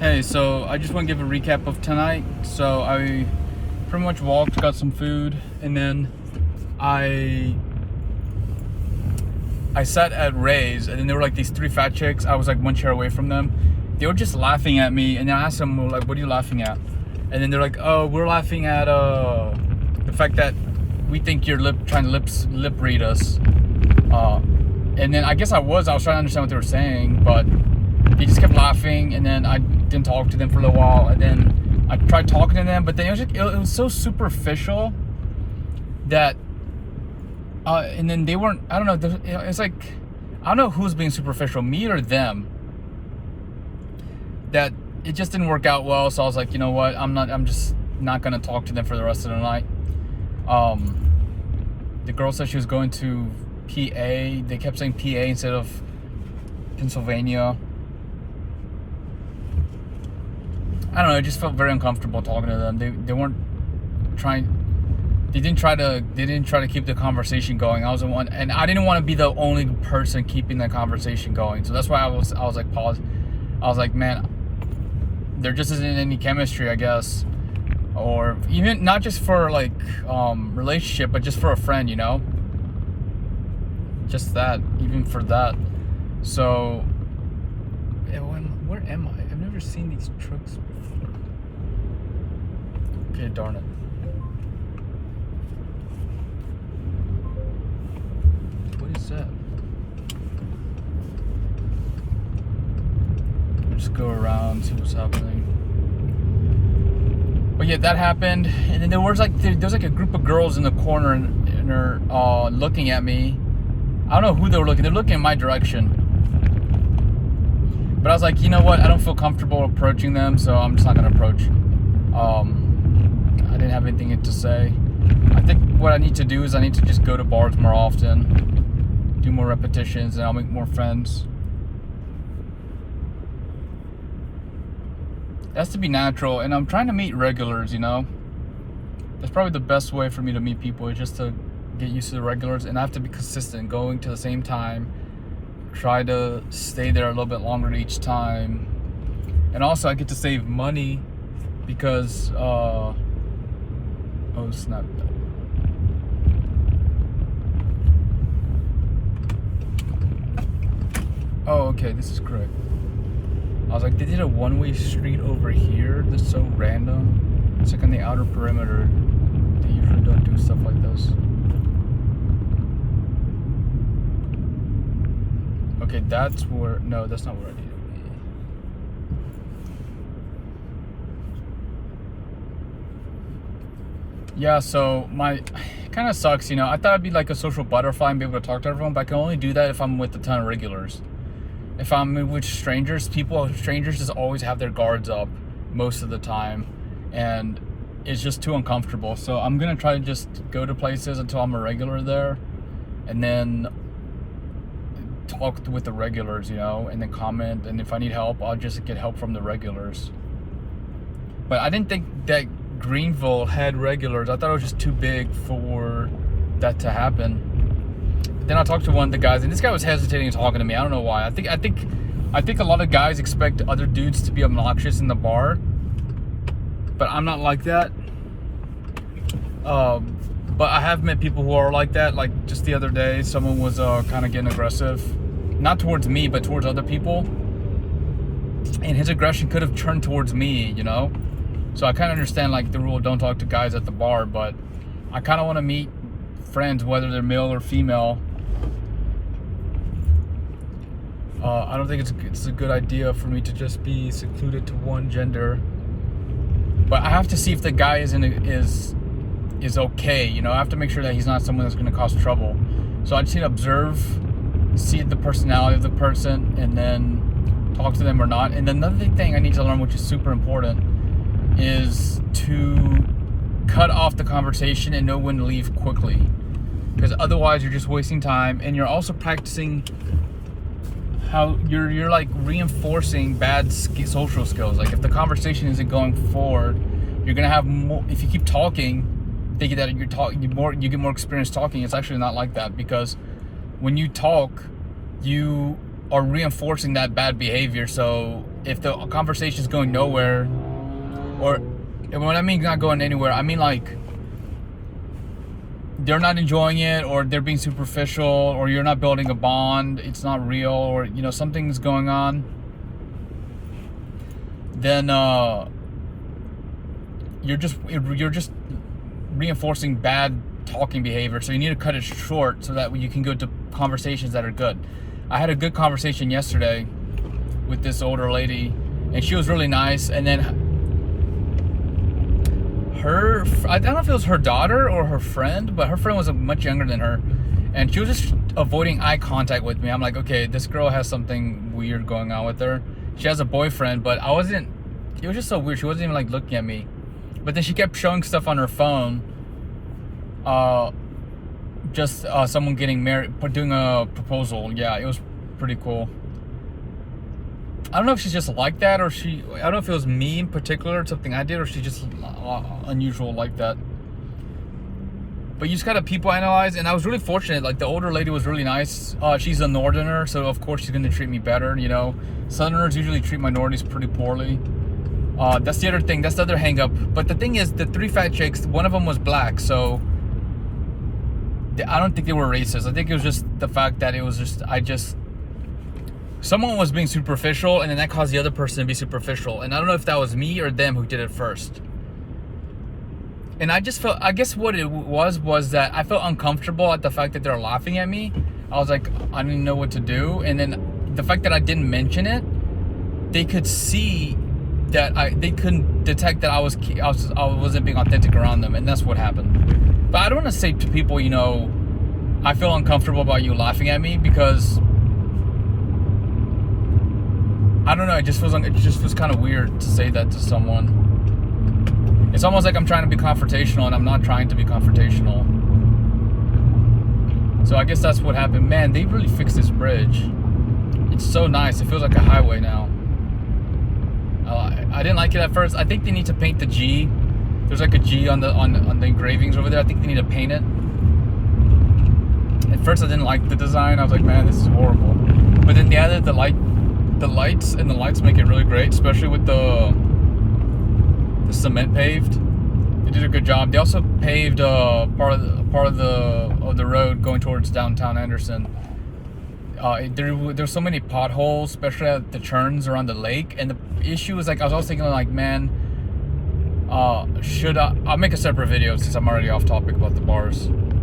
Hey, so I just want to give a recap of tonight. So I pretty much walked, got some food, and then I sat at Ray's, and then there were like these three fat chicks. I was like one chair away from them. They were just laughing at me, and I asked them like, "What are you laughing at?" And then they're like, "Oh, we're laughing at the fact that we think you're trying to lip read us." And then I guess I was trying to understand what they were saying, but they just kept laughing, and then I didn't talk to them for a little while, and then I tried talking to them, but then it was so superficial that and then they weren't, I don't know, it's like, I don't know who's being superficial, me or them, that it just didn't work out well. So I was like, you know what, I'm just not gonna talk to them for the rest of the night. The girl said she was going to PA. They kept saying PA instead of Pennsylvania. I don't know, I just felt very uncomfortable talking to them. They weren't trying, they didn't try to keep the conversation going. I was the one, and I didn't want to be the only person keeping the conversation going. So that's why I was like, pause. I was like, man, there just isn't any chemistry, I guess. Or even not just for like relationship, but just for a friend, you know? Just that, even for that. So where am I? I've never seen these trucks before. Okay, darn it. What is that? Just go around, see what's happening. But yeah, that happened, and then there was like a group of girls in the corner, and they're looking at me. I don't know who they were looking. They're looking in my direction. But I was like, you know what? I don't feel comfortable approaching them, so I'm just not gonna approach. I didn't have anything to say. I think what I need to do is I need to just go to bars more often, do more repetitions, and I'll make more friends. It has to be natural, and I'm trying to meet regulars, you know? That's probably the best way for me to meet people, is just to get used to the regulars, and I have to be consistent, going to the same time, try to stay there a little bit longer each time. And also I get to save money because oh snap. Oh, okay, this is correct. I was like, they did a one-way street over here. That's so random. It's like on the outer perimeter. They usually don't do stuff like this. Okay, that's where, no, that's not where I need to be. Yeah, so it kind of sucks, you know. I thought I'd be like a social butterfly and be able to talk to everyone, but I can only do that if I'm with a ton of regulars. If I'm with strangers just always have their guards up most of the time, and it's just too uncomfortable. So I'm gonna try to just go to places until I'm a regular there, and then talk with the regulars, you know, and then comment, and if I need help, I'll just get help from the regulars. But I didn't think that Greenville had regulars. I thought it was just too big for that to happen. Then I talked to one of the guys, and this guy was hesitating talking to me. I don't know why. I think a lot of guys expect other dudes to be obnoxious in the bar, but I'm not like that. But I have met people who are like that. Like just the other day, someone was kind of getting aggressive, not towards me, but towards other people. And his aggression could have turned towards me, you know. So I kind of understand like the rule, don't talk to guys at the bar. But I kind of want to meet friends, whether they're male or female. I don't think it's a good idea for me to just be secluded to one gender. But I have to see if the guy is okay, you know. I have to make sure that he's not someone that's going to cause trouble. So I just need to observe, see the personality of the person, and then talk to them or not. And another thing I need to learn, which is super important, is to cut off the conversation and know when to leave quickly. Because otherwise you're just wasting time, and you're also practicing how you're like reinforcing bad social skills. Like if the conversation isn't going forward, you're gonna have more. If you keep talking, thinking that you get more experience talking. It's actually not like that, because when you talk, you are reinforcing that bad behavior. So if the conversation's going nowhere, or and when I mean not going anywhere, I mean like they're not enjoying it, or they're being superficial, or you're not building a bond, it's not real, or you know, something's going on, then you're just reinforcing bad talking behavior. So you need to cut it short so that you can go to conversations that are good. I had a good conversation yesterday with this older lady, and she was really nice. And then I don't know if it was her daughter or her friend, but her friend was much younger than her, and she was just avoiding eye contact with me. I'm like, okay, this girl has something weird going on with her. She has a boyfriend, but it was just so weird. She wasn't even like looking at me. But then she kept showing stuff on her phone. Someone getting married, doing a proposal. Yeah, it was pretty cool. I don't know if she's just like that, or I don't know if it was me in particular, something I did, or she's just unusual like that. But you just gotta people analyze, and I was really fortunate. Like, the older lady was really nice. She's a northerner, so of course she's gonna treat me better, you know. Southerners usually treat minorities pretty poorly. That's the other thing. That's the other hang up. But the thing is, the 3 fat chicks, one of them was black, so I don't think they were racist. I think it was just the fact that it was just someone was being superficial, and then that caused the other person to be superficial. And I don't know if that was me or them who did it first. And I just felt, I guess what it was that I felt uncomfortable at the fact that they're laughing at me. I was like, I didn't know what to do. And then the fact that I didn't mention it, they could see that they couldn't detect that I wasn't being authentic around them, and that's what happened. But I don't want to say to people, you know, I feel uncomfortable about you laughing at me, because I don't know, it just feels kind of weird to say that to someone. It's almost like I'm trying to be confrontational, and I'm not trying to be confrontational. So I guess that's what happened. Man, they really fixed this bridge. It's so nice. It feels like a highway now. I didn't like it at first. I think they need to paint the G. There's like a G on the engravings over there. I think they need to paint it. At first I didn't like the design. I was like, man, this is horrible. But then they added the lights, and the lights make it really great, especially with the cement paved. They did a good job. They also paved part of the road going towards downtown Anderson. There's so many potholes, especially at the turns around the lake. And the issue is, like, I was always thinking, like, man, I'll make a separate video since I'm already off topic about the bars.